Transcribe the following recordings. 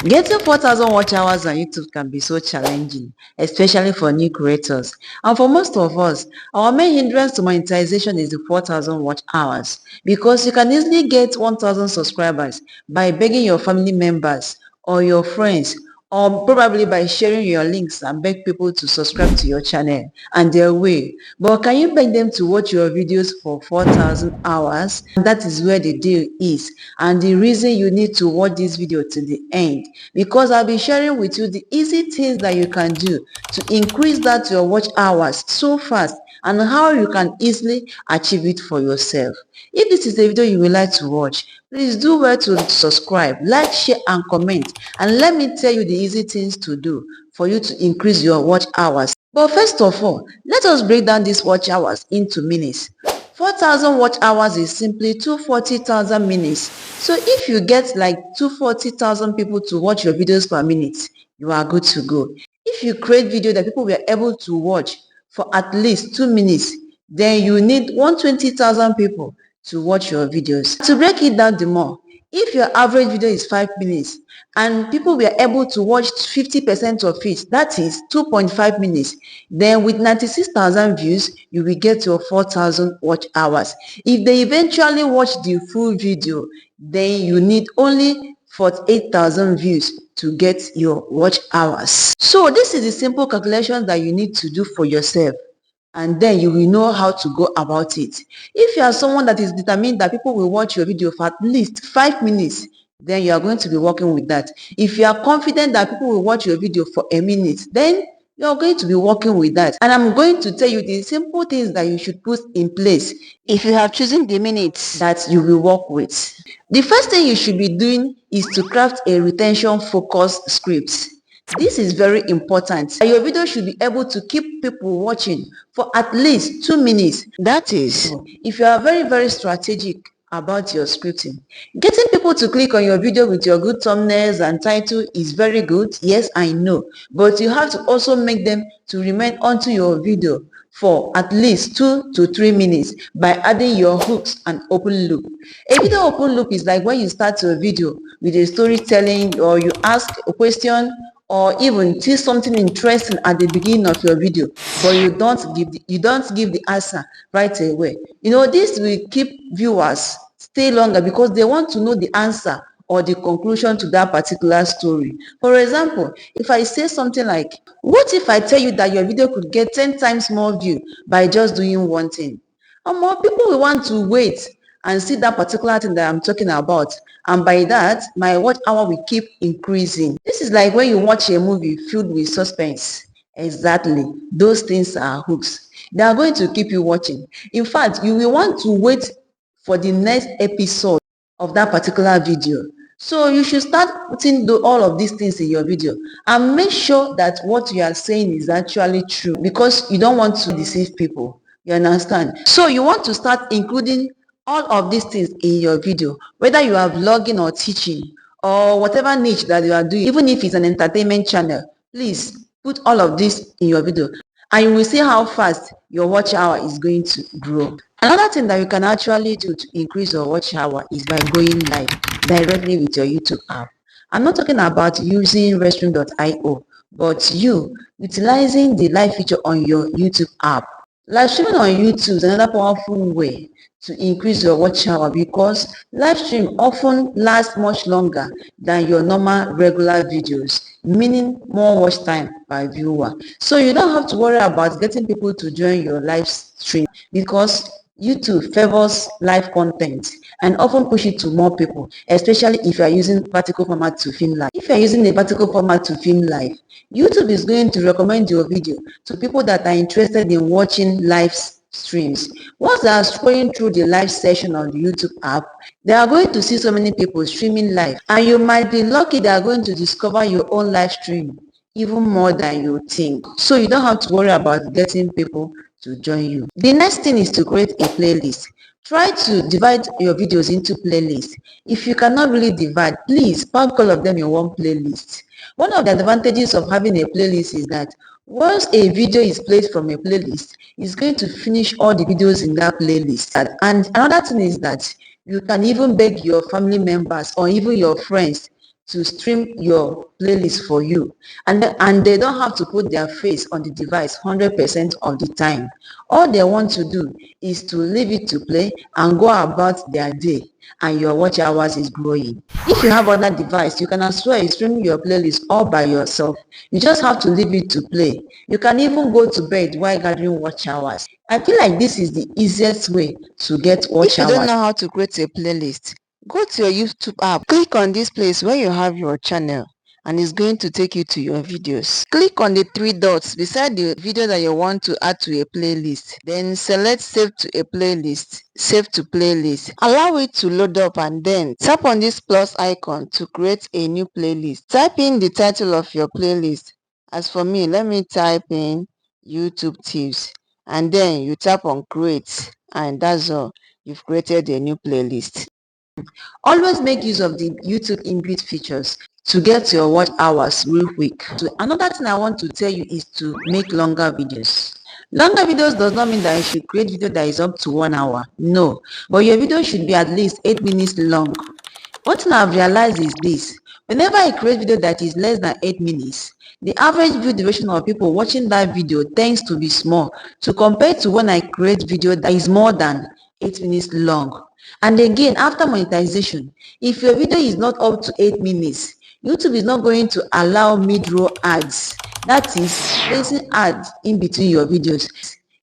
Getting 4,000 watch hours on YouTube can be so challenging, especially for new creators. And for most of us, our main hindrance to monetization is the 4,000 watch hours, because you can easily get 1,000 subscribers by begging your family members or your friends, or probably by sharing your links and beg people to subscribe to your channel and their way. But can you beg them to watch your videos for 4,000 hours? And that is where the deal is, and the reason you need to watch this video to the end, because I'll be sharing with you the easy things that you can do to increase that your watch hours so fast, and how you can easily achieve it for yourself. If this is a video you would like to watch, please do well to subscribe, like, share and comment, and let me tell you the easy things to do for you to increase your watch hours. But first of all, let us break down these watch hours into minutes. 4,000 watch hours is simply 240,000 minutes. So if you get like 240,000 people to watch your videos per minute, you are good to go. If you create video that people were able to watch for at least 2 minutes, then you need 120,000 people to watch your videos. To break it down the more, if your average video is 5 minutes and people were able to watch 50% of it, that is 2.5 minutes, then with 96,000 views, you will get your 4,000 watch hours. If they eventually watch the full video, then you need only 48,000 views to get your watch hours. So this is the simple calculation that you need to do for yourself, and then you will know how to go about it. If you are someone that is determined that people will watch your video for at least 5 minutes, then you are going to be working with that. If you are confident that people will watch your video for a minute, then you are going to be working with that. And I'm going to tell you the simple things that you should put in place if you have chosen the minutes that you will work with. The first thing you should be doing is to craft a retention focused script. This is very important. Your video should be able to keep people watching for at least 2 minutes. That is, if you are very strategic about your scripting. Getting people to click on your video with your good thumbnails and title is very good. Yes, I know. But you have to also make them to remain onto your video for at least 2 to 3 minutes by adding your hooks and open loop. A video open loop is like when you start a video with a storytelling, or you ask a question, or even see something interesting at the beginning of your video, but you don't give the answer right away. This will keep viewers stay longer because they want to know the answer or the conclusion to that particular story. For example, if I say something like, what if I tell you that your video could get 10 times more view by just doing one thing? And more people will want to wait and see that particular thing that I'm talking about. And by that, my watch hour will keep increasing. This is like when you watch a movie filled with suspense. Exactly. Those things are hooks. They are going to keep you watching. In fact, you will want to wait for the next episode of that particular video. So you should start putting all of these things in your video, and make sure that what you are saying is actually true, because you don't want to deceive people. You understand? So you want to start including all of these things in your video, whether you are vlogging or teaching or whatever niche that you are doing. Even if it's an entertainment channel, please put all of this in your video, and you will see how fast your watch hour is going to grow. Another thing that you can actually do to increase your watch hour is by going live directly with your YouTube app. I'm not talking about using restroom.io, but you utilizing the live feature on your YouTube app. Live streaming on YouTube is another powerful way to increase your watch hour, because live stream often lasts much longer than your normal regular videos, meaning more watch time per viewer. So you don't have to worry about getting people to join your live stream, because YouTube favors live content and often push it to more people, especially if you are using vertical format to film live. If you are using a vertical format to film live, YouTube is going to recommend your video to people that are interested in watching live streams. Once they are scrolling through the live session on the YouTube app, they are going to see so many people streaming live, and you might be lucky they are going to discover your own live stream even more than you think. So you don't have to worry about getting people to join you. The next thing is to create a playlist. Try to divide your videos into playlists. If you cannot really divide, please pack all of them in one playlist. One of the advantages of having a playlist is that once a video is played from a playlist, it's going to finish all the videos in that playlist. And another thing is that you can even beg your family members or even your friends to stream your playlist for you, and they don't have to put their face on the device 100% of the time. All they want to do is to leave it to play and go about their day, and your watch hours is growing. If you have other device, you can as well stream your playlist all by yourself. You just have to leave it to play. You can even go to bed while gathering watch hours. I feel like this is the easiest way to get watch hours. If you don't know how to create a playlist, go to your YouTube app, click on this place where you have your channel, and it's going to take you to your videos. Click on the three dots beside the video that you want to add to a playlist. Then select save to a playlist, save to playlist. Allow it to load up and then tap on this plus icon to create a new playlist. Type in the title of your playlist. As for me, let me type in YouTube tips, and then you tap on create, and that's all. You've created a new playlist. Always make use of the YouTube inbuilt features to get your watch hours real quick. So another thing I want to tell you is to make longer videos. Longer videos does not mean that you should create video that is up to 1 hour. No, but your video should be at least 8 minutes long. One thing I've realized is this: whenever I create video that is less than 8 minutes, the average view duration of people watching that video tends to be small to compare to when I create video that is more than 8 minutes long. And again, after monetization, if your video is not up to 8 minutes, YouTube is not going to allow mid-roll ads. That is, placing ads in between your videos.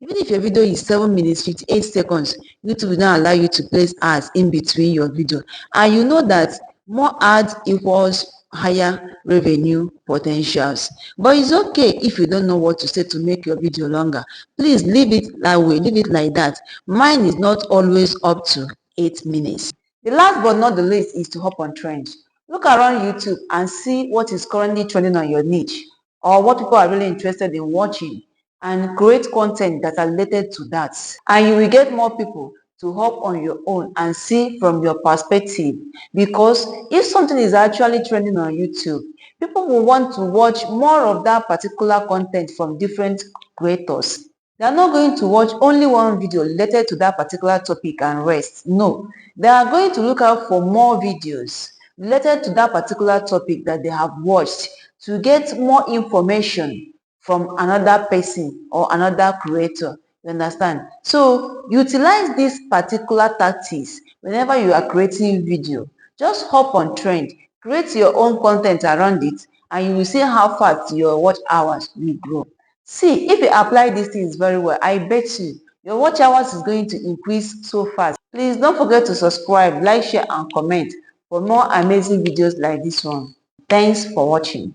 Even if your video is 7 minutes 58 seconds, YouTube will not allow you to place ads in between your video. And you know that more ads equals higher revenue potentials. But it's okay if you don't know what to say to make your video longer. Please leave it that way, leave it like that. Mine is not always up to 8 minutes. The last but not the least is to hop on trends. Look around YouTube and see what is currently trending on your niche, or what people are really interested in watching, and create content that are related to that. And you will get more people to hop on your own and see from your perspective, because if something is actually trending on YouTube, people will want to watch more of that particular content from different creators. They are not going to watch only one video related to that particular topic and rest. No, they are going to look out for more videos related to that particular topic that they have watched to get more information from another person or another creator. You understand? So utilize these particular tactics whenever you are creating video. Just hop on trend, create your own content around it, and you will see how fast your watch hours will grow. See, if you apply these things very well, I bet you your watch hours is going to increase so fast. Please don't forget to subscribe, like, share, and comment for more amazing videos like this one. Thanks for watching.